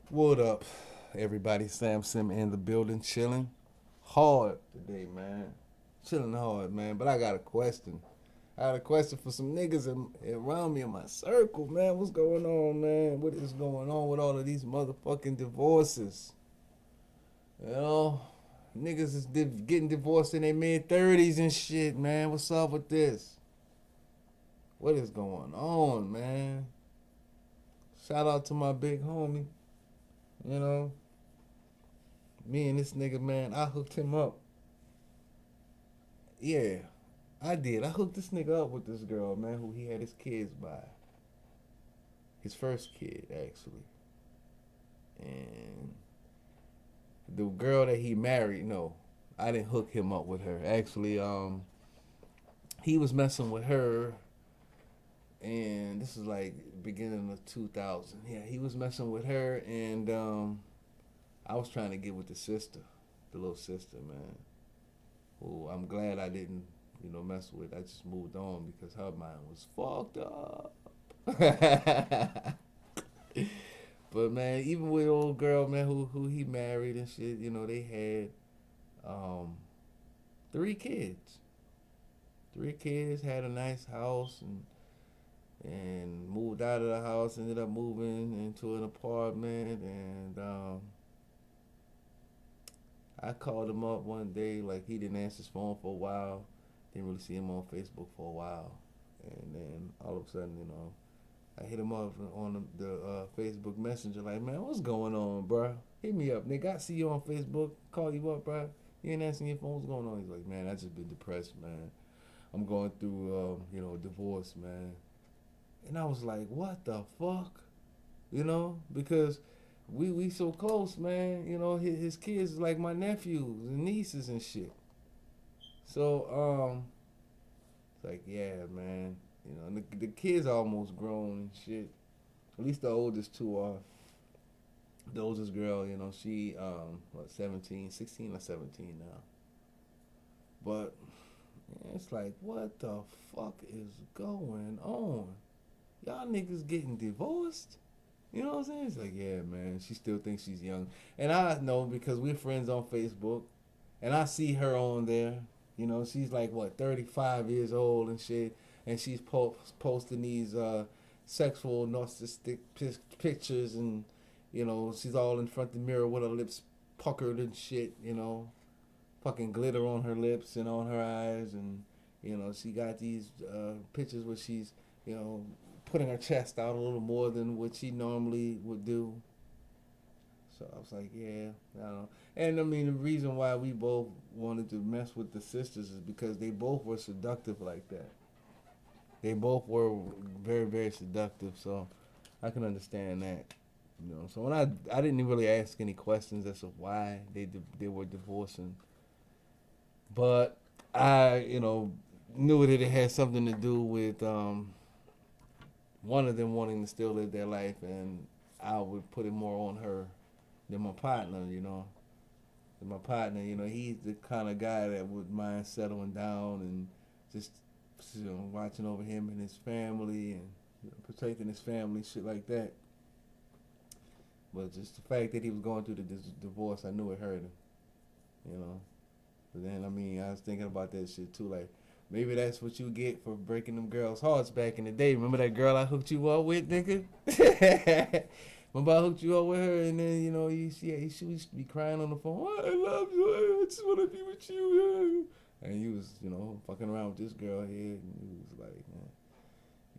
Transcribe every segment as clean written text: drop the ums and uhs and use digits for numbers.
What up, everybody? Sam Sim in the building, chilling hard today, man. Chilling hard, man. But I got a question. I got a question for some niggas around me in my circle, man. What's going on, man? What is going on with all of these motherfucking divorces? You know, niggas is getting divorced in their mid 30s and shit, man. What's up with this? What is going on, man? Shout out to my big homie. You know, me and this nigga, man, I hooked him up. Yeah, I did. I hooked this nigga up with this girl, man, who he had his kids by. His first kid, actually. And the girl that he married, no, I didn't hook him up with her. Actually, he was messing with her, and this is like beginning of 2000. Yeah, he was messing with her, and I was trying to get with the sister, the little sister, man. Who I'm glad I didn't, mess with. I just moved on because her mind was fucked up. But man, even with old girl, man, who he married and shit, they had um, three kids. Three kids, had a nice house and moved out of the house, ended up moving into an apartment and I called him up one day, like he didn't answer his phone for a while. Didn't really see him on Facebook for a while. And then all of a sudden, I hit him up on the Facebook Messenger, like, man, what's going on, bro? Hit me up, nigga. I see you on Facebook. Call you up, bro. You ain't answering your phone. What's going on? He's like, man, I just been depressed, man. I'm going through, divorce, man. And I was like, what the fuck? Because we so close, man. His kids is like my nephews and nieces and shit. So it's like, yeah, man. The kids are almost grown and shit. At least the oldest two are. The oldest girl, she 17, 16 or 17 now. But yeah, it's like, what the fuck is going on? Y'all niggas getting divorced? You know what I'm saying? It's like, yeah, man, she still thinks she's young. And I know because we're friends on Facebook and I see her on there. She's like, what, 35 years old and shit. And she's posting these sexual narcissistic pictures and, she's all in front of the mirror with her lips puckered and shit, fucking glitter on her lips and on her eyes. And, she got these pictures where she's, you know, putting her chest out a little more than what she normally would do. So I was like, yeah, I don't know. And I mean, the reason why we both wanted to mess with the sisters is because they both were seductive like that. They both were very, very seductive. So I can understand that. So when I didn't really ask any questions as to why they were divorcing, but I knew that it had something to do with one of them wanting to still live their life, and I would put it more on her than my partner. And my partner, he's the kind of guy that would mind settling down and just watching over him and his family and protecting his family, shit like that. But just the fact that he was going through the divorce, I knew it hurt him. You know. But then I mean, I was thinking about that shit too. Like maybe that's what you get for breaking them girls' hearts back in the day. Remember that girl I hooked you up with, nigga? Remember I hooked you up with her, and then she used to be crying on the phone. Oh, I love you. I just want to be with you. And you was fucking around with this girl here, and you was like,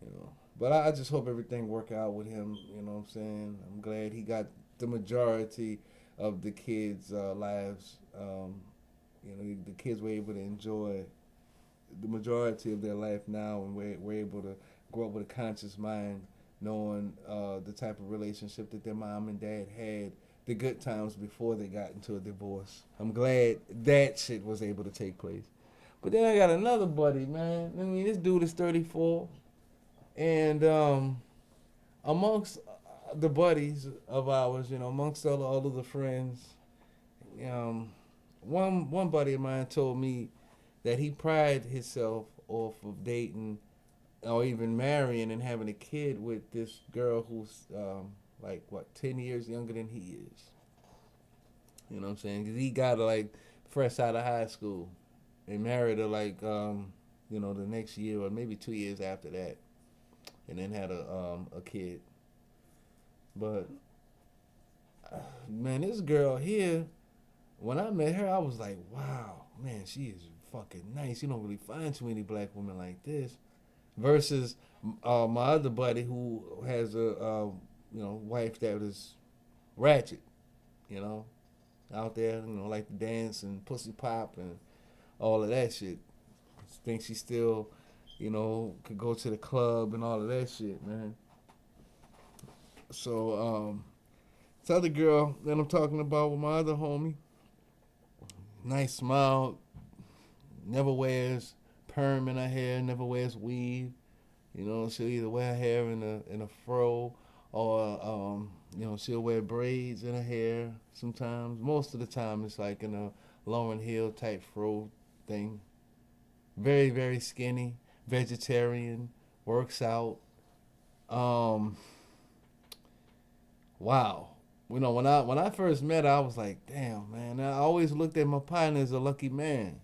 you know. But I just hope everything work out with him. You know what I'm saying? I'm glad he got the majority of the kids' lives. The kids were able to enjoy the majority of their life now, and we're able to grow up with a conscious mind, knowing the type of relationship that their mom and dad had, the good times before they got into a divorce. I'm glad that shit was able to take place. But then I got another buddy, man. I mean, this dude is 34, and amongst the buddies of ours, amongst all of the friends, um, one buddy of mine told me that he prided himself off of dating or even marrying and having a kid with this girl who's like what 10 years younger than he is. You know what I'm saying? 'Cause he got her like fresh out of high school and married her like the next year or maybe 2 years after that, and then had a kid. But man, this girl here, when I met her, I was like, wow, man, she is fucking nice. You don't really find too many black women like this. Versus my other buddy who has a wife that is ratchet, you know, out there, like to dance and pussy pop and all of that shit. Thinks she still, could go to the club and all of that shit, man. So, this other girl that I'm talking about with my other homie, nice smile, never wears perm in her hair, never wears weave. She'll either wear her hair in a fro or she'll wear braids in her hair sometimes. Most of the time it's like in a Lauryn Hill type fro thing. Very, very skinny, vegetarian, works out. Um, wow. When I first met her, I was like, damn, man. I always looked at my partner as a lucky man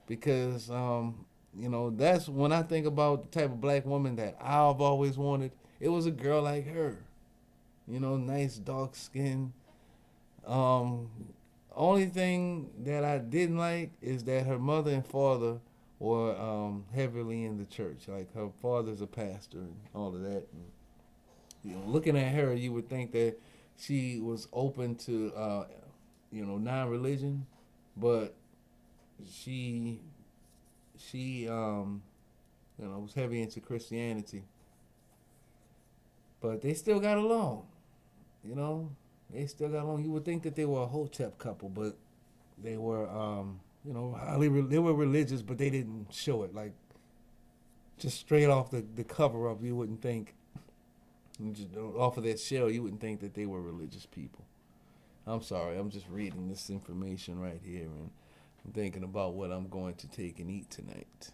because that's when I think about the type of black woman that I've always wanted. It was a girl like her, nice dark skin. Um, Only thing that I didn't like is that her mother and father were heavily in the church. Like her father's a pastor and all of that. And, looking at her, you would think that she was open to non-religion, but she was heavy into Christianity. But they still got along, you know. They still got along. You would think that they were a Hotep couple, but they were, they were religious, but they didn't show it. Like, just straight off the cover up, you wouldn't think, just off of that shell, you wouldn't think that they were religious people. I'm sorry, I'm just reading this information right here, and I'm thinking about what I'm going to take and eat tonight.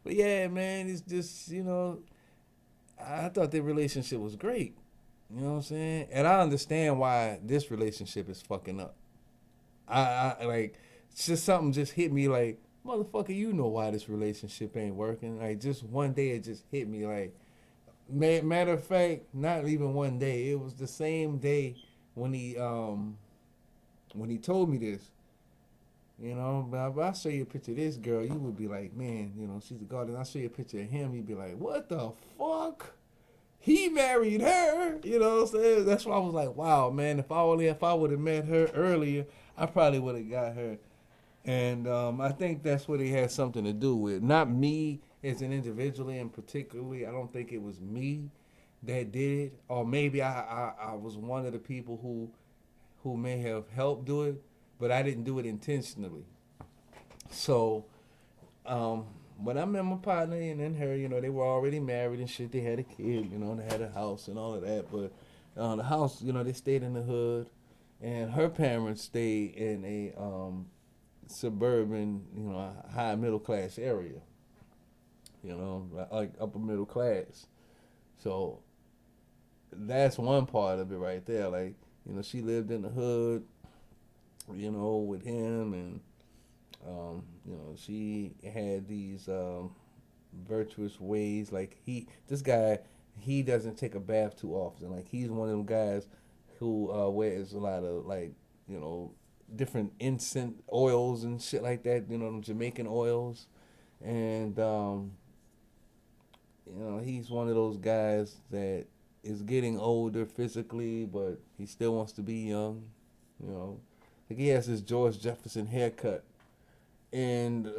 But yeah, man, it's just, I thought their relationship was great. You know what I'm saying? And I understand why this relationship is fucking up. I like, it's just something just hit me like, motherfucker, you know why this relationship ain't working. Like, just one day it just hit me like, matter of fact, not even one day. It was the same day when he told me this. But if I show you a picture of this girl, you would be like, man, she's a god. And I show you a picture of him, you'd be like, what the fuck? He married her. You know what I'm saying? That's why I was like, wow, man, if I would have met her earlier, I probably would have got her. And I think that's what it had something to do with. Not me as an individual, and particularly, I don't think it was me that did it. Or maybe I was one of the people who may have helped do it, but I didn't do it intentionally. So, when I met my partner and then her, they were already married and shit. They had a kid, they had a house and all of that. But the house, they stayed in the hood, and her parents stayed in a suburban, high middle class area. Like upper middle class. So that's one part of it right there. Like, she lived in the hood, with him, and she had these virtuous ways. Like this guy, he doesn't take a bath too often. Like, he's one of them guys who wears a lot of like, different incense oils and shit like that. Them Jamaican oils, and he's one of those guys that is getting older physically, but he still wants to be young. Like, he has this George Jefferson haircut, and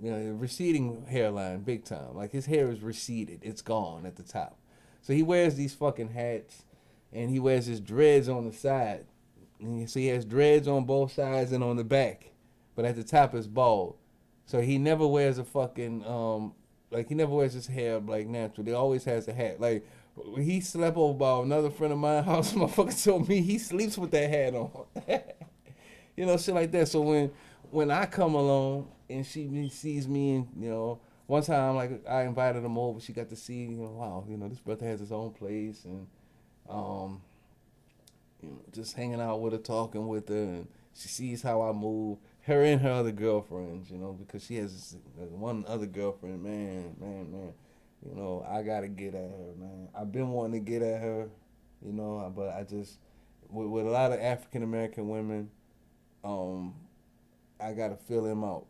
receding hairline, big time. Like, his hair is receded; it's gone at the top. So he wears these fucking hats, and he wears his dreads on the side. And so he has dreads on both sides and on the back, but at the top is bald. So he never wears a fucking he never wears his hair like natural. He always has a hat. Like, he slept over by another friend of mine house. Motherfucker told me he sleeps with that hat on. Shit like that. So when I come along and she sees me and one time, like I invited him over. She got to see, wow, this brother has his own place, and um, just hanging out with her, talking with her, and she sees how I move. Her and her other girlfriends, because she has one other girlfriend. Man. I gotta get at her, man. I've been wanting to get at her, but I just with a lot of African American women, um, I gotta fill them out.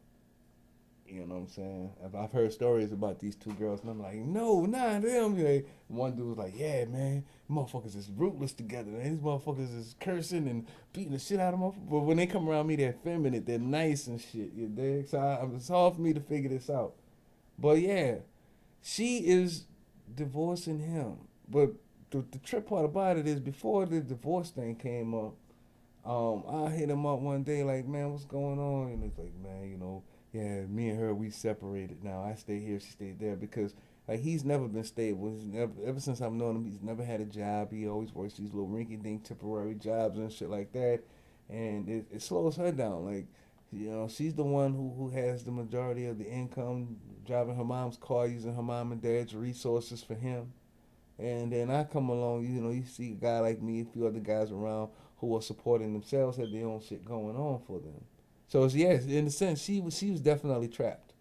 You know what I'm saying? I've heard stories about these two girls, and I'm like, no, nah, them. One dude was like, yeah, man, motherfuckers is rootless together. Man. These motherfuckers is cursing and beating the shit out of them. But when they come around me, they're feminine, they're nice and shit. You dig? So it's hard for me to figure this out. But yeah, she is divorcing him. But the trip part about it is before the divorce thing came up, I hit him up one day like, man, what's going on? And it's like, man, yeah, me and her, we separated now. I stay here, she stayed there because like he's never been stable. He's never ever since I've known him, he's never had a job. He always works these little rinky dink temporary jobs and shit like that. And it slows her down. Like, she's the one who has the majority of the income, driving her mom's car, using her mom and dad's resources for him. And then I come along, you see a guy like me, a few other guys around who are supporting themselves, have their own shit going on for them. So yes, in a sense, she was definitely trapped.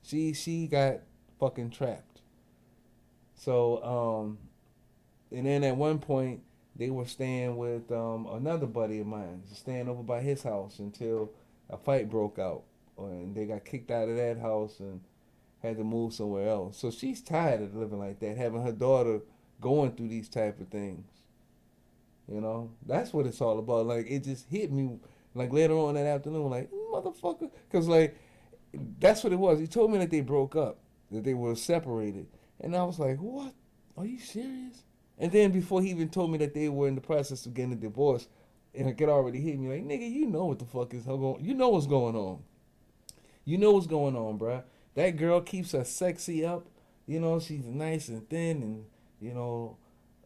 She got fucking trapped. So and then at one point they were staying with another buddy of mine, staying over by his house until a fight broke out, and they got kicked out of that house and had to move somewhere else. So she's tired of living like that, having her daughter going through these type of things. That's what it's all about. Like it just hit me, like later on that afternoon, like motherfucker, because like that's what it was. He told me that they broke up, that they were separated, and I was like, what? Are you serious? And then before he even told me that they were in the process of getting a divorce, and it could already hit me like, nigga, you know what the fuck is going? You know what's going on. You know what's going on, bruh. That girl keeps her sexy up. She's nice and thin, and you know,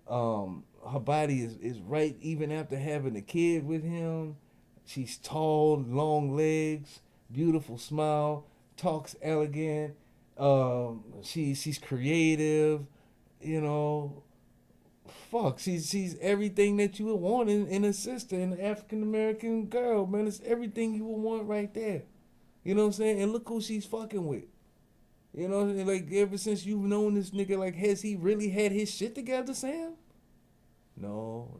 her body is right even after having a kid with him. She's tall, long legs, beautiful smile, talks elegant. She's creative. You know, fuck. She's everything that you would want in a sister, in an African American girl, man. It's everything you would want right there. You know what I'm saying? And look who she's fucking with. Like ever since you've known this nigga, like has he really had his shit together, Sam? No,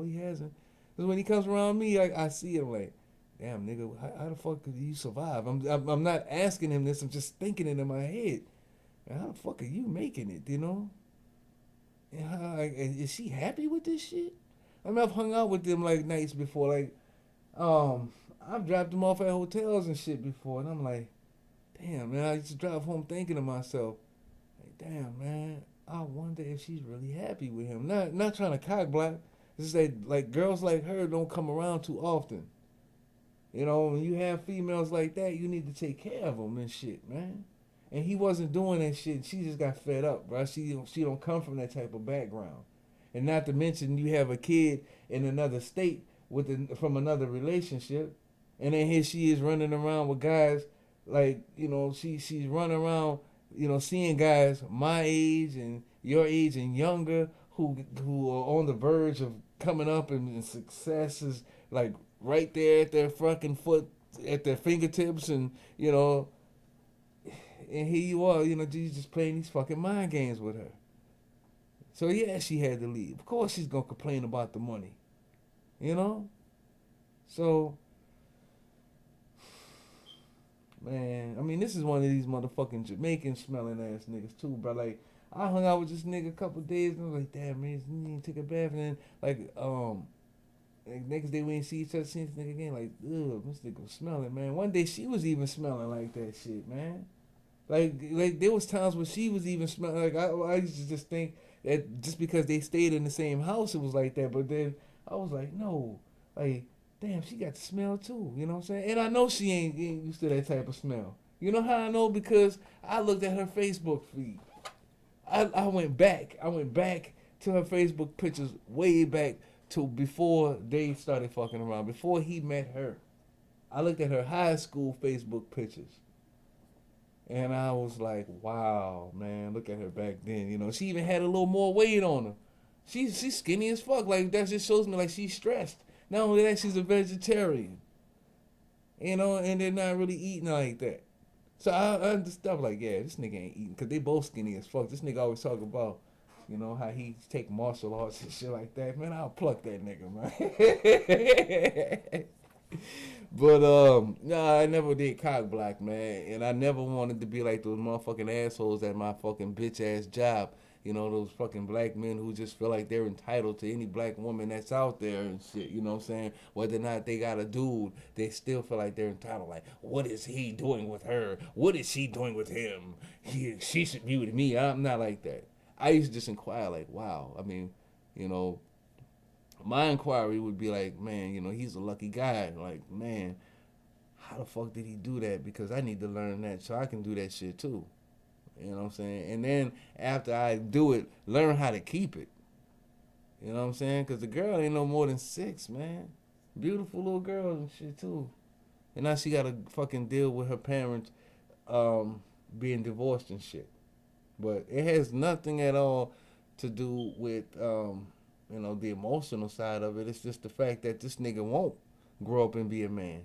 he hasn't. Because when he comes around me, I see him like, damn, nigga, how the fuck could you survive? I'm not asking him this. I'm just thinking it in my head. Man, how the fuck are you making it? And is she happy with this shit? I mean, I've hung out with them like nights before. Like, I've dropped them off at hotels and shit before, and I'm like, damn, man. I used to drive home thinking to myself, like, damn, man. I wonder if she's really happy with him. Not trying to cock block. It's just that like girls like her don't come around too often. When you have females like that, you need to take care of them and shit, man. And he wasn't doing that shit. She just got fed up, bro. She don't come from that type of background. And not to mention you have a kid in another state from another relationship, and then here she is running around with guys like she's running around seeing guys my age and your age and younger who are on the verge of coming up and success is like right there at their fucking foot at their fingertips and here you are she's just playing these fucking mind games with her. So yeah, she had to leave. Of course she's gonna complain about the money, you know. So man, I mean, this is one of these motherfucking Jamaican smelling ass niggas too, bro. Like, I hung out with this nigga a couple of days and I was like, damn, man, you need to take a bath. And then, like, next day we ain't see each other, see this nigga again. Like, ugh, this nigga was smelling, man. One day she was even smelling like that shit, man. Like there was times where she was even smelling. Like, I used to just think that just because they stayed in the same house, it was like that. But then I was like, no, like, damn, she got the smell too. You know what I'm saying? And I know she ain't used to that type of smell. You know how I know? Because I looked at her Facebook feed. I went back. I went back to her Facebook pictures way back to before they started fucking around, before he met her. I looked at her high school Facebook pictures. And I was like, wow, man, look at her back then. You know, she even had a little more weight on her. She's skinny as fuck. Like that just shows me like she's stressed. Not only that, she's a vegetarian. You know, and they're not really eating like that. So I stuff like, yeah, this nigga ain't eating because they both skinny as fuck. This nigga always talk about, you know, how he take martial arts and shit like that. Man, I'll pluck that nigga, man. But nah, I never did cock block, man, and I never wanted to be like those motherfucking assholes at my fucking bitch ass job. You know, those fucking black men who just feel like they're entitled to any black woman that's out there and shit. You know what I'm saying? Whether or not they got a dude, they still feel like they're entitled. Like, what is he doing with her? What is she doing with him? She should be with me. I'm not like that. I used to just inquire, like, wow. I mean, you know, my inquiry would be like, man, you know, he's a lucky guy. Like, man, how the fuck did he do that? Because I need to learn that so I can do that shit too. You know what I'm saying? And then after I do it, learn how to keep it. You know what I'm saying? Because the girl ain't no more than 6, man. Beautiful little girl and shit too. And now she got to fucking deal with her parents um, being divorced and shit. But it has nothing at all to do with you know, the emotional side of it. It's just the fact that this nigga won't grow up and be a man.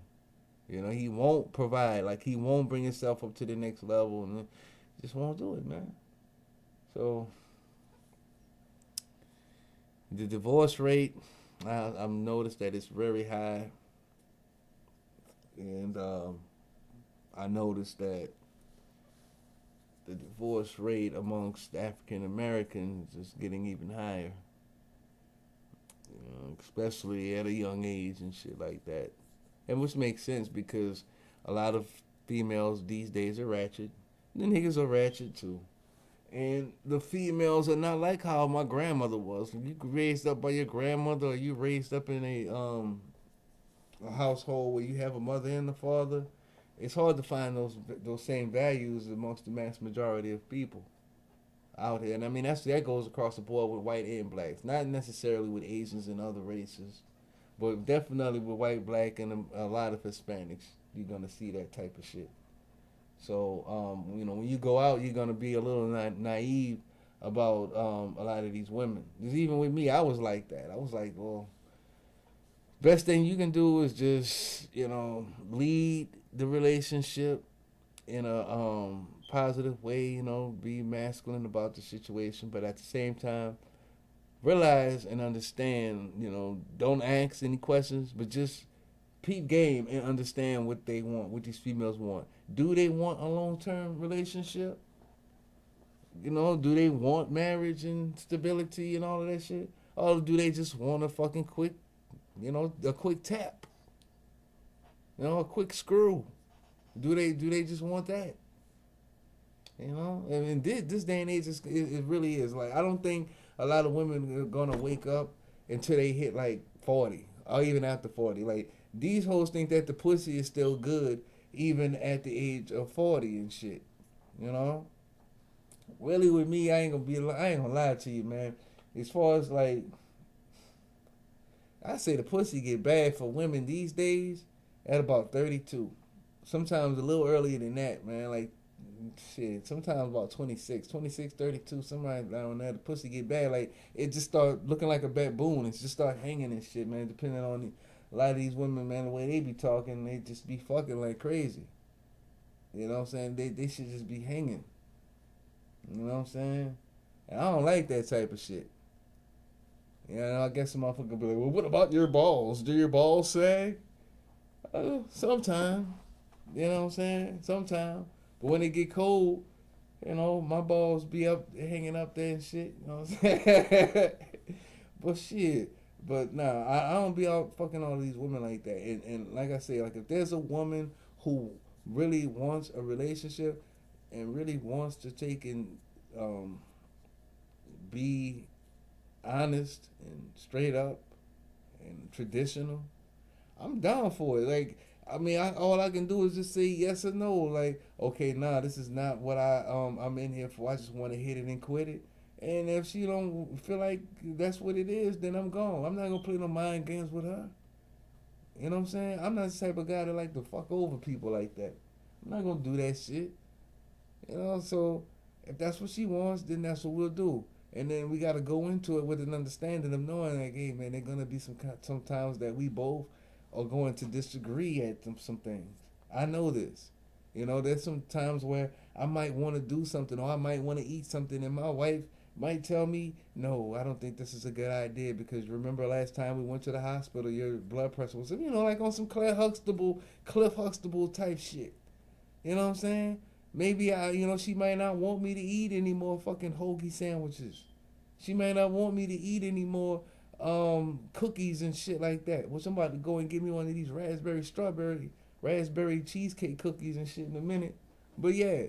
You know, he won't provide. Like, he won't bring himself up to the next level, and just won't do it, man. So the divorce rate, I've noticed that it's very high, and I noticed that the divorce rate amongst African Americans is getting even higher. You know, especially at a young age and shit like that. And which makes sense because a lot of females these days are ratchet. The niggas are ratchet too. And the females are not like how my grandmother was. You raised up by your grandmother, or you raised up in a household where you have a mother and a father. It's hard to find those same values amongst the mass majority of people out here. And I mean that goes across the board with white and blacks, not necessarily with Asians and other races, but definitely with white, black, and a lot of Hispanics. You're gonna see that type of shit. So, you know, when you go out, you're gonna be a little naive about a lot of these women. Because even with me, I was like that. I was like, well, best thing you can do is just, you know, lead the relationship in a positive way. You know, be masculine about the situation, but at the same time, realize and understand. You know, don't ask any questions, but just peep game and understand what they want, what these females want. Do they want a long term relationship? You know, do they want marriage and stability and all of that shit? Or do they just want a fucking quick, you know, a quick tap? You know, a quick screw. Do they just want that? You know, I mean, this day and age, it really is. Like, I don't think a lot of women are gonna wake up until they hit like 40 or even after 40. Like, these hoes think that the pussy is still good even at the age of 40 and shit. You know, really with me, I ain't gonna lie to you, man. As far as like, I say the pussy get bad for women these days at about 32. Sometimes a little earlier than that, man. Like, shit, sometimes about 26, 26, 32, somebody down there, the pussy get bad. Like, it just start looking like a baboon. It just start hanging and shit, man. Depending on a lot of these women, man, the way they be talking, they just be fucking like crazy. You know what I'm saying? They should just be hanging. You know what I'm saying? And I don't like that type of shit. You know, I guess some motherfucker be like, well, what about your balls? Do your balls sag? Sometimes. You know what I'm saying? Sometimes. But when it get cold, you know, my balls be up, hanging up there and shit. You know what I'm saying? But shit. But nah, I don't be out fucking all these women like that. And like I say, like if there's a woman who really wants a relationship and really wants to take and um, be honest and straight up and traditional, I'm down for it. Like, I mean, all I can do is just say yes or no. Like, okay, nah, this is not what I'm in here for. I just want to hit it and quit it. And if she don't feel like that's what it is, then I'm gone. I'm not gonna play no mind games with her. You know what I'm saying? I'm not the type of guy that like to fuck over people like that. I'm not gonna do that shit. You know, so if that's what she wants, then that's what we'll do. And then we got to go into it with an understanding of knowing like, hey man, there's gonna be some times that we both are going to disagree at some things. I know this. You know, there's some times where I might want to do something or I might want to eat something, and my wife might tell me, no, I don't think this is a good idea because remember last time we went to the hospital, your blood pressure was, like on some Cliff Huxtable type shit. You know what I'm saying? Maybe she might not want me to eat any more fucking hoagie sandwiches. She might not want me to eat any more cookies and shit like that. Well, I'm about to go and get me one of these raspberry cheesecake cookies and shit in a minute. But yeah,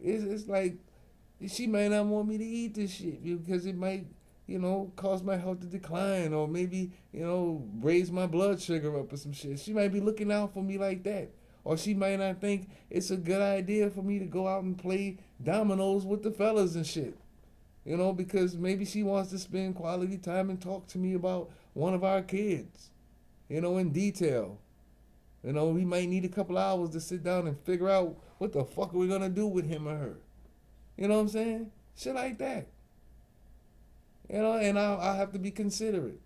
it's like she might not want me to eat this shit because it might, cause my health to decline or maybe, raise my blood sugar up or some shit. She might be looking out for me like that. Or she might not think it's a good idea for me to go out and play dominoes with the fellas and shit. Because maybe she wants to spend quality time and talk to me about one of our kids, in detail. We might need a couple hours to sit down and figure out what the fuck are we gonna do with him or her. You know what I'm saying? Shit like that. And I'll have to be considerate.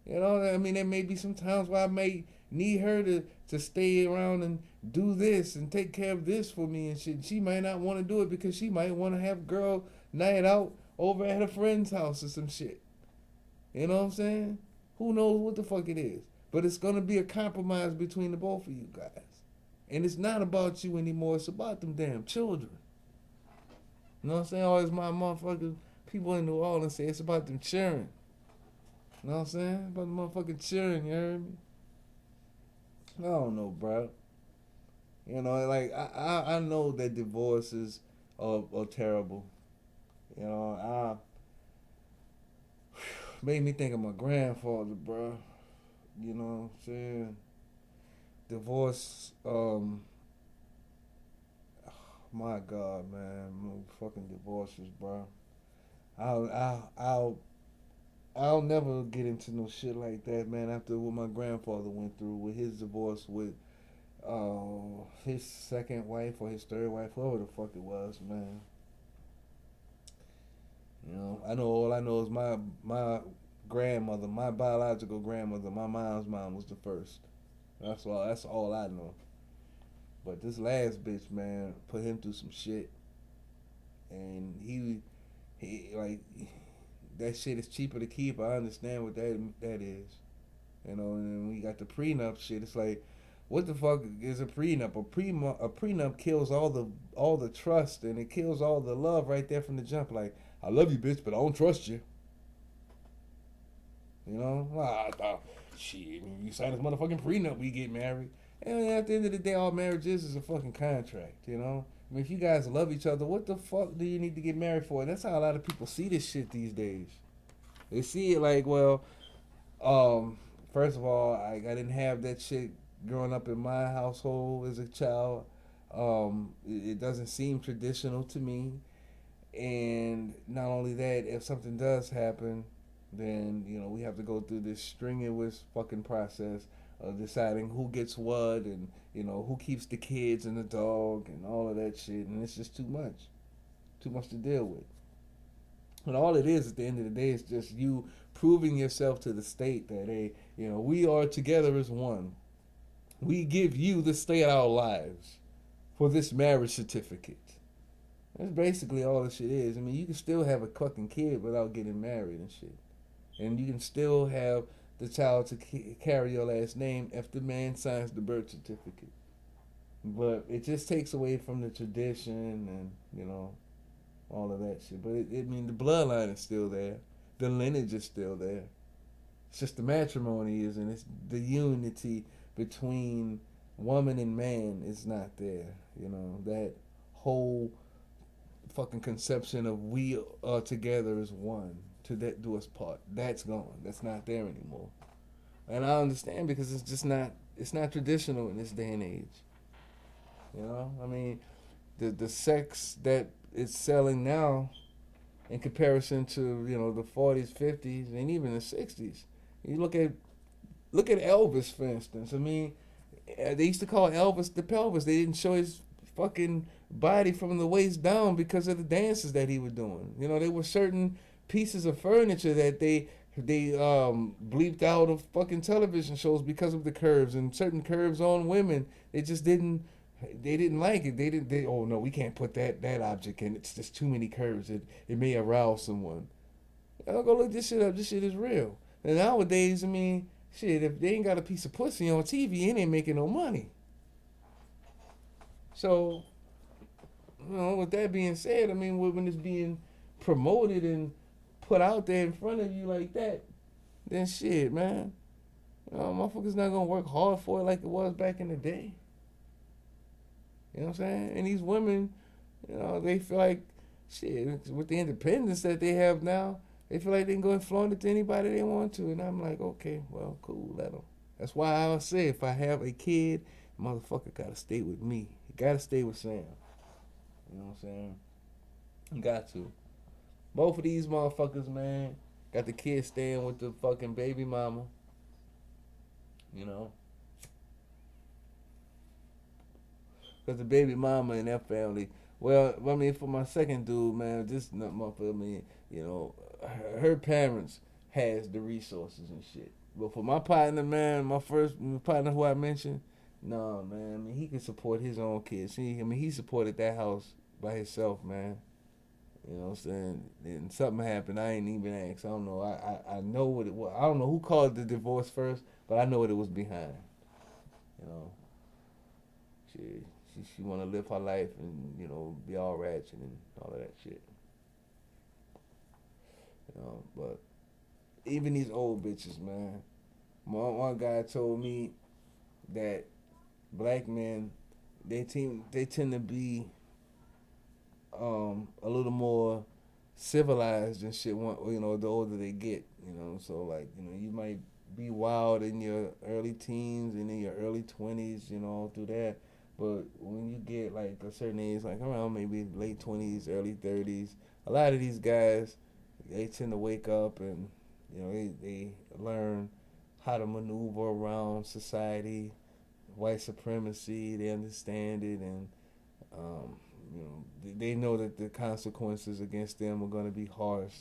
I mean, there may be some times where I may need her to stay around and do this and take care of this for me and shit. She might not want to do it because she might want to have girl night out over at a friend's house or some shit. You know what I'm saying? Who knows what the fuck it is? But it's going to be a compromise between the both of you guys. And it's not about you anymore. It's about them damn children. You know what I'm saying? Always my motherfuckers, people in New Orleans say it's about them children. You know what I'm saying? About the motherfucking children, you heard me? I don't know, bro. Like, I know that divorces are terrible. Made me think of my grandfather, bro. You know what I'm saying? Divorce, my God, man. Fucking divorces, bro. I'll never get into no shit like that, man. After what my grandfather went through with his divorce with his second wife or his third wife, whoever the fuck it was, man. I know all I know is my grandmother, my biological grandmother, my mom's mom was the first. That's all I know. But this last bitch, man, put him through some shit, and he like that shit is cheaper to keep. I understand what that is. And we got the prenup shit. It's like, what the fuck is a prenup? A prenup kills all the trust and it kills all the love right there from the jump. Like, I love you, bitch, but I don't trust you. Shit, you sign this motherfucking prenup, we get married. And at the end of the day, all marriage is a fucking contract. I mean, if you guys love each other, what the fuck do you need to get married for? And that's how a lot of people see this shit these days. They see it like, well, first of all, I didn't have that shit growing up in my household as a child. It doesn't seem traditional to me. And not only that, if something does happen, then we have to go through this strenuous fucking process of deciding who gets what and who keeps the kids and the dog and all of that shit, and it's just too much to deal with. And all it is at the end of the day is just you proving yourself to the state that, hey, we are together as one. We give you the stay of our lives for this marriage certificate. That's basically all this shit is. I mean, you can still have a fucking kid without getting married and shit. And you can still have the child to carry your last name if the man signs the birth certificate. But it just takes away from the tradition and, all of that shit. But the bloodline is still there. The lineage is still there. It's just the matrimony is, and it's the unity between woman and man is not there. That whole fucking conception of we are together as one to that do us part. That's gone. That's not there anymore. And I understand because it's not traditional in this day and age. I mean, the sex that is selling now in comparison to, the 40s, 50s, and even the 60s. You look at Elvis, for instance. I mean, they used to call Elvis the pelvis. They didn't show his fucking body from the waist down because of the dances that he was doing. You know, there were certain pieces of furniture that they bleeped out of fucking television shows because of the curves, and certain curves on women. They didn't like it. Oh no, we can't put that object in. It's just too many curves. It may arouse someone. I'll go look this shit up. This shit is real. And nowadays, I mean, shit, if they ain't got a piece of pussy on TV, it ain't making no money. So, you know, with that being said, I mean, when it's being promoted and put out there in front of you like that, then shit, man. You know, motherfuckers not gonna work hard for it like it was back in the day. You know what I'm saying? And these women, you know, they feel like shit with the independence that they have now. They feel like they can go and flaunt it to anybody they want to, and I'm like, okay, well, cool, let them. That's why I say if I have a kid, motherfucker gotta stay with me. He gotta stay with Sam. You know what I'm saying? You got to. Both of these motherfuckers, man, got the kid staying with the fucking baby mama. You know, because the baby mama and their family. Well, I mean, for my second dude, man, this motherfucker, I mean, you know, her parents has the resources and shit. But for my partner, man, my first partner who I mentioned, no, man, I mean, he can support his own kids. He supported that house by himself, man. You know what I'm saying? And something happened. I ain't even asked. I don't know. I know what it was. I don't know who called the divorce first, but I know what it was behind. You know, she want to live her life and, you know, be all ratchet and all of that shit. You know, but even these old bitches, man. One guy told me that black men they tend to be a little more civilized and shit. You know, the older they get, you know. So like, you know, you might be wild in your early teens and in your early 20s, you know, through that. But when you get like a certain age, like around maybe late 20s, early 30s, a lot of these guys, they tend to wake up and, you know, they learn how to maneuver around society, white supremacy. They understand it, and um, you know, they know that the consequences against them are going to be harsh.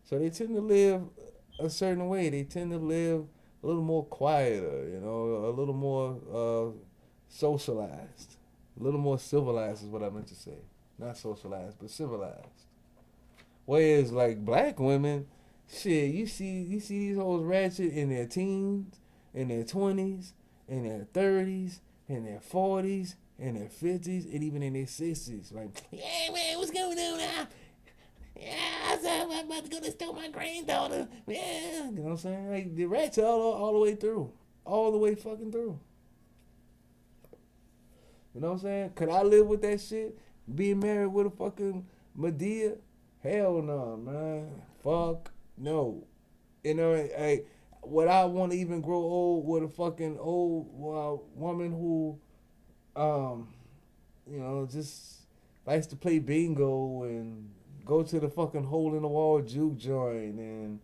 So they tend to live a certain way. They tend to live a little more quieter, you know, a little more socialized, a little more civilized is what I meant to say. Not socialized, but civilized. Whereas like black women, shit, you see these hoes ratchet in their teens, in their 20s, in their 30s, in their 40s, in their 50s, and even in their 60s. Like, yeah, man, what's going on now? Yeah, I'm about to go to steal my granddaughter. Yeah, you know what I'm saying? Like the rats all the way through, all the way fucking through. You know what I'm saying? Could I live with that shit? Being married with a fucking Medea? Hell no, man. Fuck no. You know, would I want to even grow old with a fucking old woman who, um, you know, just likes to play bingo and go to the fucking hole in the wall juke joint and,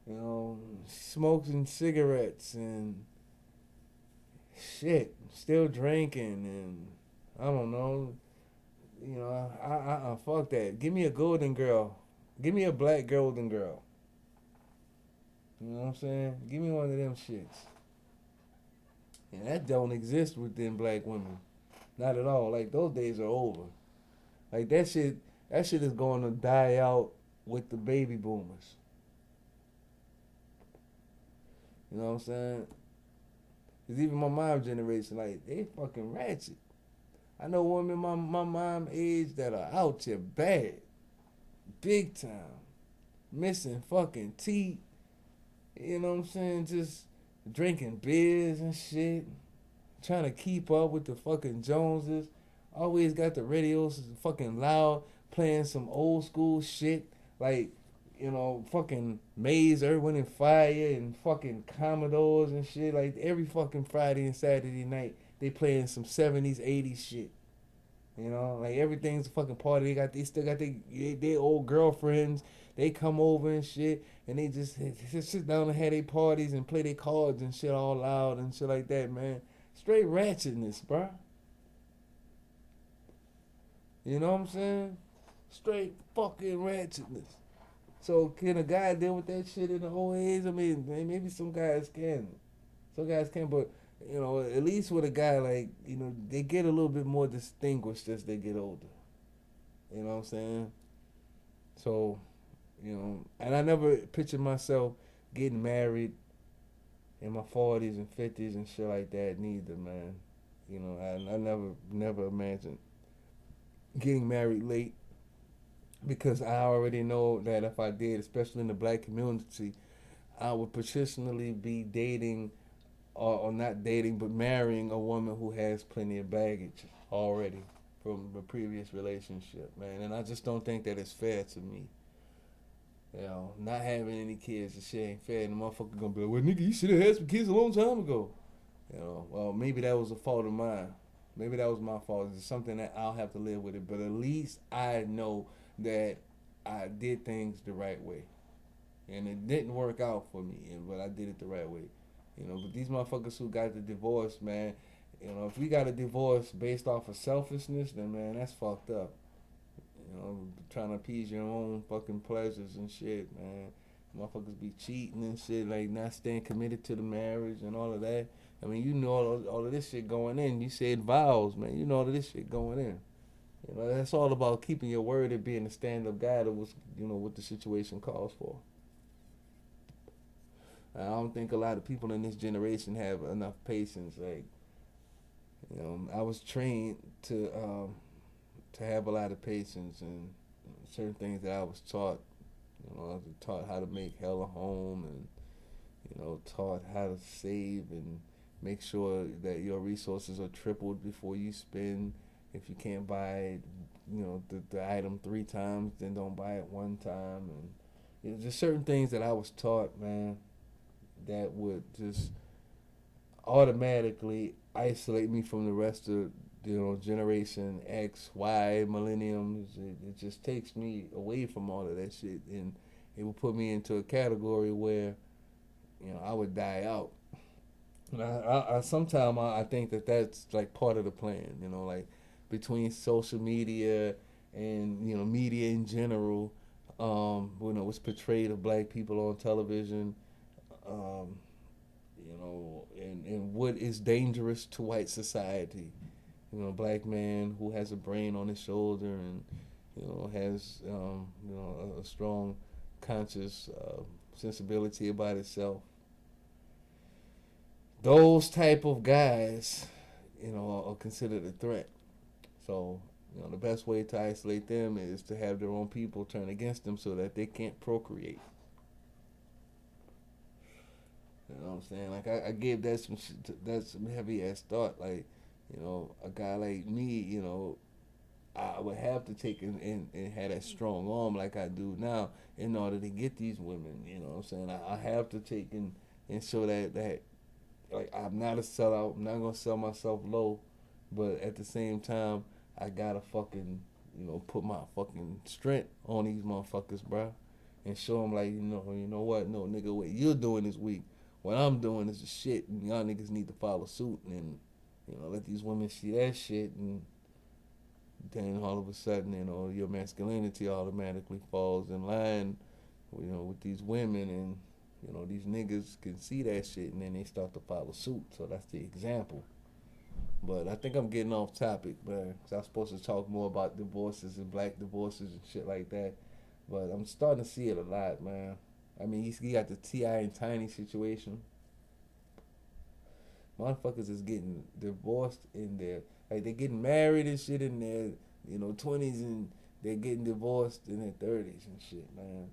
you know, smoking cigarettes and shit, still drinking and I don't know. You know, I fuck that. Give me a golden girl. Give me a black golden girl. You know what I'm saying? Give me one of them shits. And that don't exist within black women. Not at all. Like those days are over. Like that shit is going to die out with the baby boomers. You know what I'm saying? Cause even my mom's generation, like they fucking ratchet. I know women my mom age that are out here bad, big time, missing fucking teeth. You know what I'm saying? Just drinking beers and shit, trying to keep up with the fucking Joneses. Always got the radios fucking loud, playing some old school shit like, you know, fucking Maze, Earth, and Fire, and fucking Commodores and shit. Like every fucking Friday and Saturday night, they playing some 70s, 80s shit. You know, like everything's a fucking party. They still got their old girlfriends. They come over and shit, and they just sit down and have their parties and play their cards and shit all loud and shit like that, man. Straight ratchetness, bro. You know what I'm saying? Straight fucking ratchetness. So can a guy deal with that shit in the old age? I mean, maybe some guys can. Some guys can, but you know, at least with a guy like, you know, they get a little bit more distinguished as they get older. You know what I'm saying? So, you know, and I never pictured myself getting married in my 40s and 50s and shit like that neither, man. You know, I never imagined getting married late because I already know that if I did, especially in the black community, I would positionally be dating or not dating, but marrying a woman who has plenty of baggage already from the previous relationship, man. And I just don't think that it's fair to me. You know, not having any kids and shit ain't fair. And the motherfucker gonna be like, well, nigga, you should have had some kids a long time ago. You know, well, maybe that was a fault of mine. Maybe that was my fault. It's something that I'll have to live with it. But at least I know that I did things the right way. And it didn't work out for me, but I did it the right way. You know, but these motherfuckers who got the divorce, man, you know, if we got a divorce based off of selfishness, then man, that's fucked up. You know, trying to appease your own fucking pleasures and shit, man. Motherfuckers be cheating and shit, like not staying committed to the marriage and all of that. I mean, you know all of this shit going in. You said vows, man. You know all of this shit going in. You know, that's all about keeping your word and being a stand-up guy that was, you know, what the situation calls for. I don't think a lot of people in this generation have enough patience. Like, you know, I was trained to have a lot of patience and certain things that I was taught. You know, I was taught how to make hella home and you know taught how to save and make sure that your resources are tripled before you spend. If you can't buy, you know, the item three times, then don't buy it one time. And you know, just certain things that I was taught, man, that would just automatically isolate me from the rest of you know Generation X, Y, millenniums. It just takes me away from all of that shit, and it would put me into a category where you know I would die out. And I sometimes I think that that's like part of the plan. You know, like between social media and you know media in general. You know, what's portrayed of black people on television. Um, you know, and what is dangerous to white society. You know, a black man who has a brain on his shoulder and you know has you know a strong conscious sensibility about itself. Those type of guys, you know, are considered a threat. So you know, the best way to isolate them is to have their own people turn against them so that they can't procreate. You know what I'm saying? Like I gave that that's some heavy ass thought. Like, you know, a guy like me, you know, I would have to take and have that strong arm like I do now in order to get these women. You know what I'm saying? I have to take and show that like I'm not a sellout. I'm not gonna sell myself low, but at the same time, I gotta fucking you know put my fucking strength on these motherfuckers, bro, and show them like you know what, no nigga, what you're doing is weak. What I'm doing is the shit, and y'all niggas need to follow suit and you know let these women see that shit, and then all of a sudden you know your masculinity automatically falls in line, you know, with these women and. You know, these niggas can see that shit and then they start to follow suit. So that's the example. But I think I'm getting off topic, man. Cause I was supposed to talk more about divorces and black divorces and shit like that. But I'm starting to see it a lot, man. I mean, you got the T.I. and Tiny situation. Motherfuckers is getting divorced in their, like, they're getting married and shit in their, you know, 20s and they're getting divorced in their 30s and shit, man.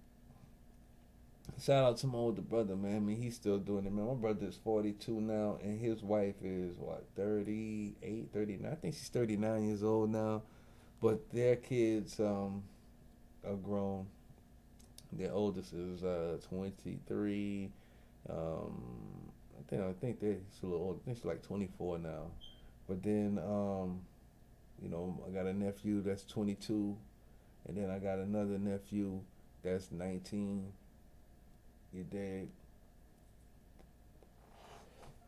Shout out to my older brother, man. I mean, he's still doing it, man. My brother is 42 now, and his wife is, what, 38, 39? I think she's 39 years old now. But their kids are grown. Their oldest is 23. Um, I think they're a little old. I think she's like 24 now. But then, you know, I got a nephew that's 22. And then I got another nephew that's 19. You dig?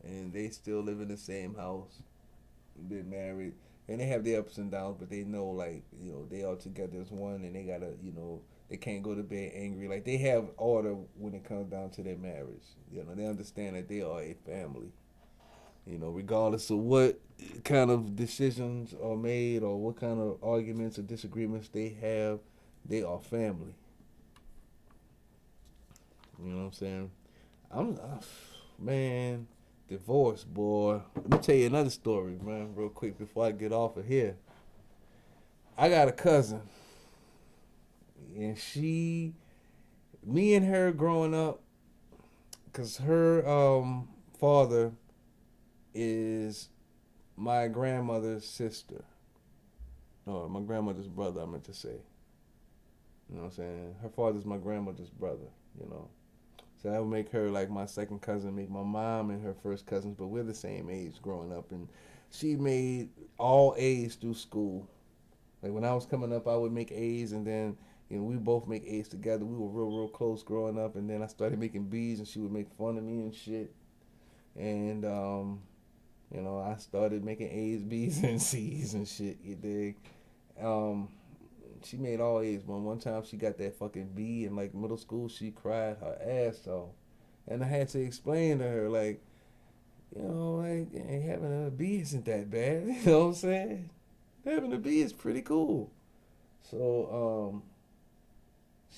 And they still live in the same house. Been married. and they have their ups and downs, but they know like they all together as one, and they gotta they can't go to bed angry. Like they have order when it comes down to their marriage. They understand that they are a family. Regardless of what kind of decisions are made or what kind of arguments or disagreements they have, they are family. You know what I'm saying? I'm man, divorce, boy. Let me tell you another story, man, real quick before I get off of here. I got a cousin, and me and her growing up, cause her father is my grandmother's sister. No, my grandmother's brother. I meant to say. You know what I'm saying? Her father's my grandmother's brother. You know, so that would make her like my second cousin, make my mom and her first cousins, but we're the same age growing up. And she made all A's through school. Like when I was coming up, I would make A's, and then we both make A's together. We were real close growing up, and then I started making B's, and she would make fun of me and shit. And I started making A's, B's, and C's and shit. You dig? Um, she made all A's, but one time she got that fucking B in like middle school. She cried her ass off, and I had to explain to her like, like having a B isn't that bad. You know what I'm saying? Having a B is pretty cool. So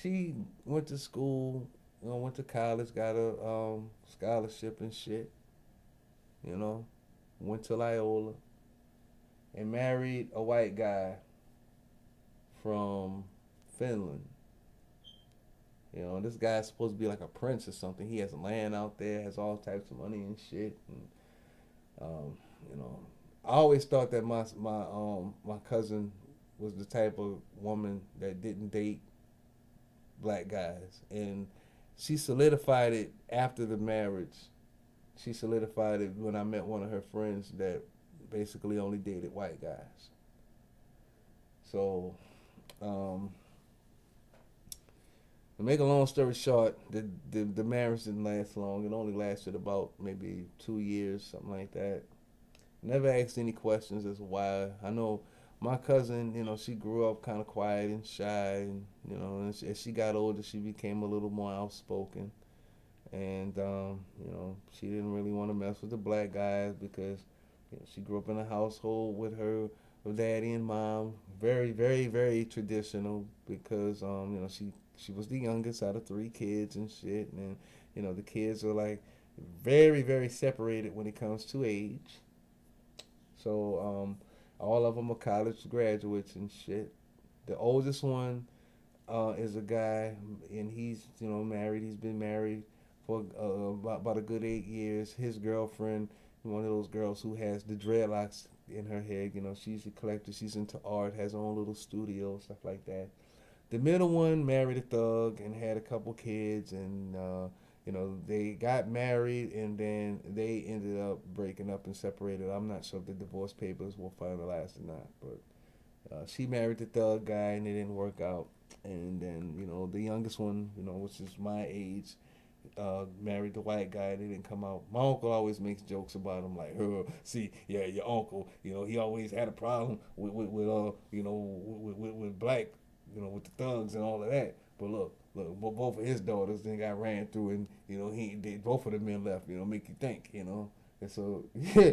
she went to school, went to college, got a scholarship and shit. You know, went to Loyola and married a white guy from Finland. This guy's supposed to be like a prince or something. He has land out there, has all types of money and shit. And um, you know, I always thought that my cousin was the type of woman that didn't date black guys, and she solidified it after the marriage. She solidified it when I met one of her friends that basically only dated white guys. So, to make a long story short, the marriage didn't last long. It only lasted about maybe 2 years, something like that. Never asked any questions as to why. I know my cousin, she grew up kind of quiet and shy, and as she got older, she became a little more outspoken. And she didn't really want to mess with the black guys because she grew up in a household with her daddy and mom, very, very, very traditional because she was the youngest out of three kids and shit, and the kids are like very, very separated when it comes to age. So all of them are college graduates and shit. The oldest one is a guy, and he's married. He's been married for about a good 8 years. His girlfriend, one of those girls who has the dreadlocks in her head. She's a collector. She's into art. Has her own little studio, stuff like that. The middle one married a thug and had a couple kids, and they got married, and then they ended up breaking up and separated. I'm not sure if the divorce papers were finalized or not, but she married the thug guy, and it didn't work out. And then the youngest one, which is my age, married the white guy. They didn't come out. My uncle always makes jokes about him, like, see, yeah, your uncle, he always had a problem with black, with the thugs and all of that. But look, both of his daughters then got ran through, and both of the men left. Make you think, and so yeah.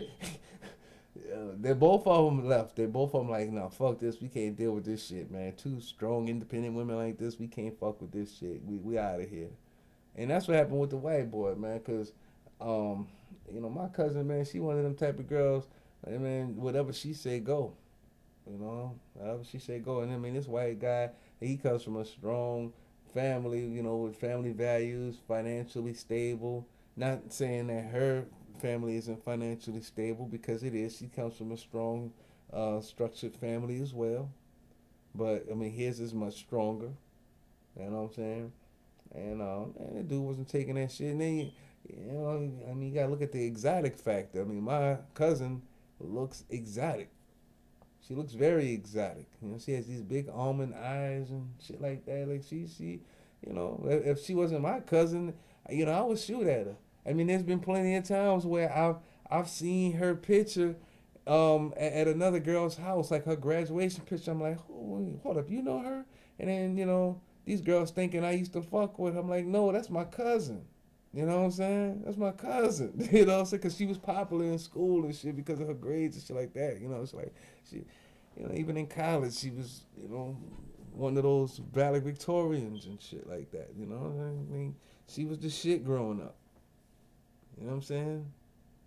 They both of them left. They both of them like, nah, fuck this. We can't deal with this shit, man. Two strong, independent women like this, we can't fuck with this shit. We out of here. And that's what happened with the white boy, man. Cause, my cousin, man, she one of them type of girls. I mean, whatever she say, go. Whatever she say, go. And I mean, this white guy, he comes from a strong family, with family values, financially stable. Not saying that her family isn't financially stable because it is. She comes from a strong, structured family as well. But I mean, his is much stronger. You know what I'm saying? And the dude wasn't taking that shit. And then, I mean, you gotta look at the exotic factor. I mean, my cousin looks exotic. She looks very exotic. She has these big almond eyes and shit like that. Like if she wasn't my cousin, I would shoot at her. I mean, there's been plenty of times where I've seen her picture, at another girl's house, like her graduation picture. I'm like, hold up, you know her? And then these girls thinking I used to fuck with her. I'm like, no, that's my cousin. You know what I'm saying? That's my cousin. You know what I'm saying? Because she was popular in school and shit because of her grades and shit like that. It's like she, even in college, she was, one of those valedictorians and shit like that. I mean, she was the shit growing up. You know what I'm saying?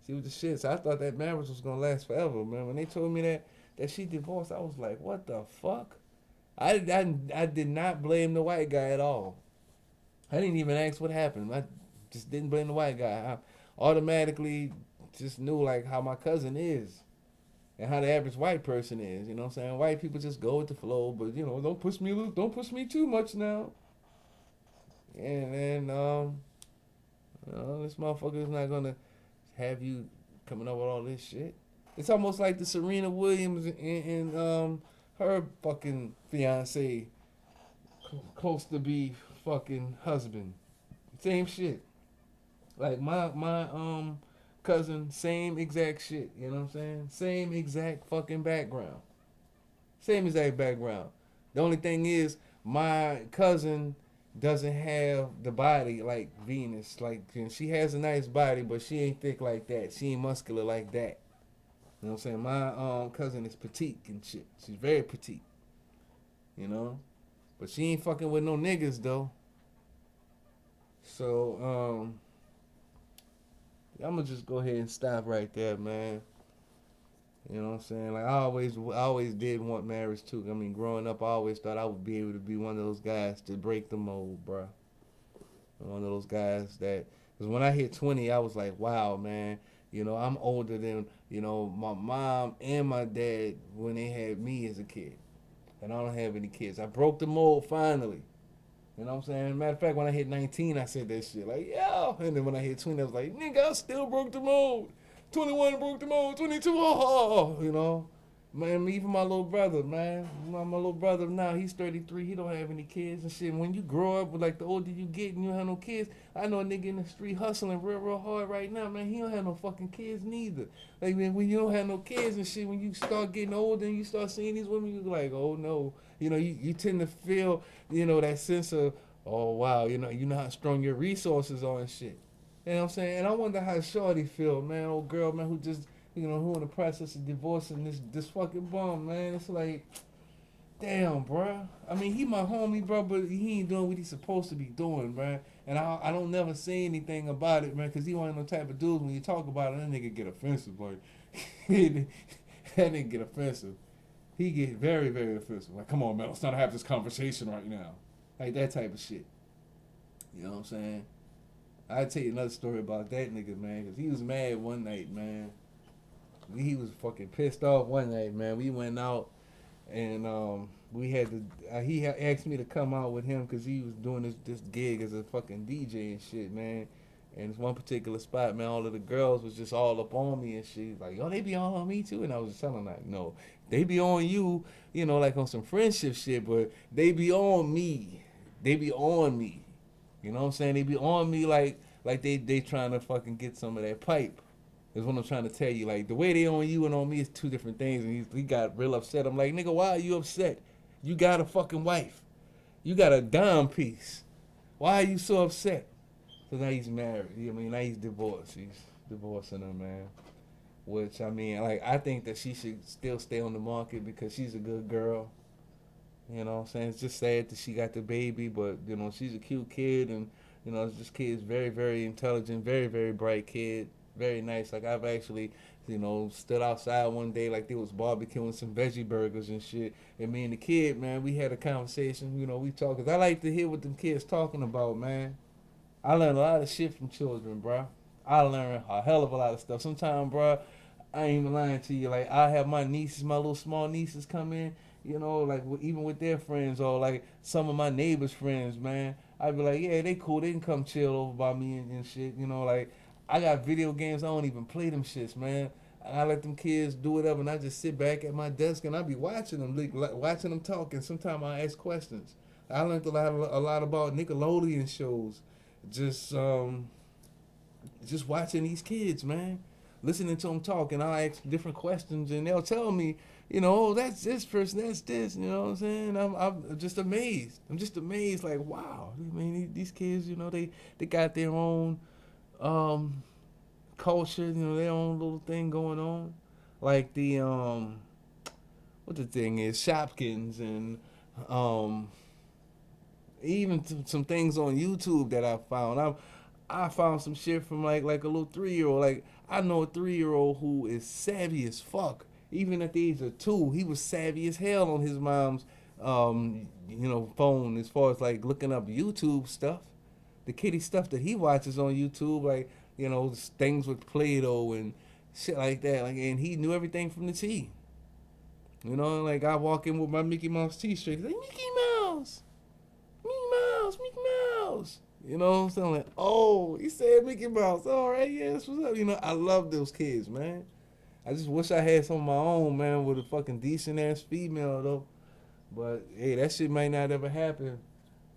She was the shit. So I thought that marriage was gonna last forever, man. When they told me that she divorced, I was like, what the fuck? I did not blame the white guy at all. I didn't even ask what happened. I just didn't blame the white guy. I automatically just knew like how my cousin is and how the average white person is. You know what I'm saying? White people just go with the flow, but don't push me too much now. And then this motherfucker is not gonna have you coming up with all this shit. It's almost like the Serena Williams and her fucking fiance close to be fucking husband. Same shit. Like my cousin, same exact shit. You know what I'm saying? Same exact fucking background. Same exact background. The only thing is, my cousin doesn't have the body like Venus. Like, she has a nice body, but she ain't thick like that. She ain't muscular like that. You know what I'm saying? My cousin is petite and shit. She's very petite. You know? But she ain't fucking with no niggas though. So, I'm gonna just go ahead and stop right there, man. You know what I'm saying? Like I always did want marriage too. I mean, growing up, I always thought I would be able to be one of those guys to break the mold, bro. One of those guys that, because when I hit 20, I was like, wow, man. I'm older than my mom and my dad when they had me as a kid, and I don't have any kids. I broke the mold finally. You know what I'm saying? Matter of fact, when I hit 19, I said that shit like, yeah. And then when I hit 20, I was like, nigga, I still broke the mold. 21 broke the mold. 22, oh. Man, even my little brother, man. My little brother now, he's 33. He don't have any kids and shit. When you grow up, like the older you get and you don't have no kids, I know a nigga in the street hustling real hard right now, man. He don't have no fucking kids neither. Like, man, when you don't have no kids and shit, when you start getting older and you start seeing these women, you like, oh no. You tend to feel, that sense of, oh wow, you know how strong your resources are and shit. You know what I'm saying? And I wonder how Shorty feel, man, old girl, man, who just, who in the process of divorcing this fucking bum, man. It's like, damn, bruh. I mean, he my homie, bro, but he ain't doing what he's supposed to be doing, bruh. And I don't never say anything about it, man, because he one of them type of dudes, when you talk about it, that nigga get offensive, like, that nigga get offensive. He get very, very offensive. Like, come on, man, let's not have this conversation right now. Like, that type of shit. You know what I'm saying? I'll tell you another story about that nigga, man, because he was mad one night, man. He was fucking pissed off one night, man. We went out and we had to. He asked me to come out with him because he was doing this gig as a fucking DJ and shit, man. And this one particular spot, man, all of the girls was just all up on me and shit. Like, yo, they be all on me too. And I was just telling them, like, no, they be on you, like on some friendship shit, but they be on me. They be on me. You know what I'm saying? They be on me like they trying to fucking get some of that pipe. Is what I'm trying to tell you. Like, the way they on you and on me is two different things. And he got real upset. I'm like, nigga, why are you upset? You got a fucking wife. You got a dime piece. Why are you so upset? So now he's married. I mean, now he's divorced. He's divorcing her, man. Which, I mean, like, I think that she should still stay on the market because she's a good girl. You know what I'm saying? It's just sad that she got the baby, but, she's a cute kid. And, this kid's very, very intelligent, very, very bright kid. Very nice. Like, I've actually, stood outside one day like they was barbecuing some veggie burgers and shit. And me and the kid, man, we had a conversation. We talked. Cause I like to hear what them kids talking about, man. I learned a lot of shit from children, bro. I learned a hell of a lot of stuff. Sometimes, bro, I ain't even lying to you. Like, I have my nieces, my little small nieces come in, like even with their friends or like some of my neighbors' friends, man. I'd be like, yeah, they cool. They can come chill over by me and shit. Like, I got video games. I don't even play them shits, man. I let them kids do whatever, and I just sit back at my desk and I be watching them, watching them talk. And sometimes I ask questions. I learned a lot about Nickelodeon shows, just watching these kids, man. listening to them talk, and I'll ask different questions, and they'll tell me, you know, oh, that's this person, that's this. You know what I'm saying? I'm just amazed. I'm just amazed. Like, wow. I mean, these kids, you know, they got their own um, culture. You know, their own little thing going on. Like the what the thing is, Shopkins, and um, even some things on YouTube that I found. I found some shit from like a little 3 year old. Like, I know a 3 year old who is savvy as fuck. Even at the age of 2, he was savvy as hell on his mom's phone, as far as like looking up YouTube stuff. The kitty stuff that he watches on YouTube, like, things with Play-Doh and shit like that. Like, and he knew everything from the T. Like, I walk in with my Mickey Mouse T-shirt. He's like, Mickey Mouse, Mickey Mouse, Mickey Mouse. You know what I'm saying? Like, oh, he said Mickey Mouse. All right, yeah, that's what's up. I love those kids, man. I just wish I had some of my own, man, with a fucking decent ass female though. But hey, that shit might not ever happen.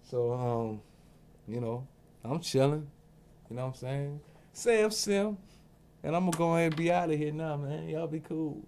So, you know, I'm chilling. You know what I'm saying? Sam Sim. And I'm gonna go ahead and be out of here now, man. Y'all be cool.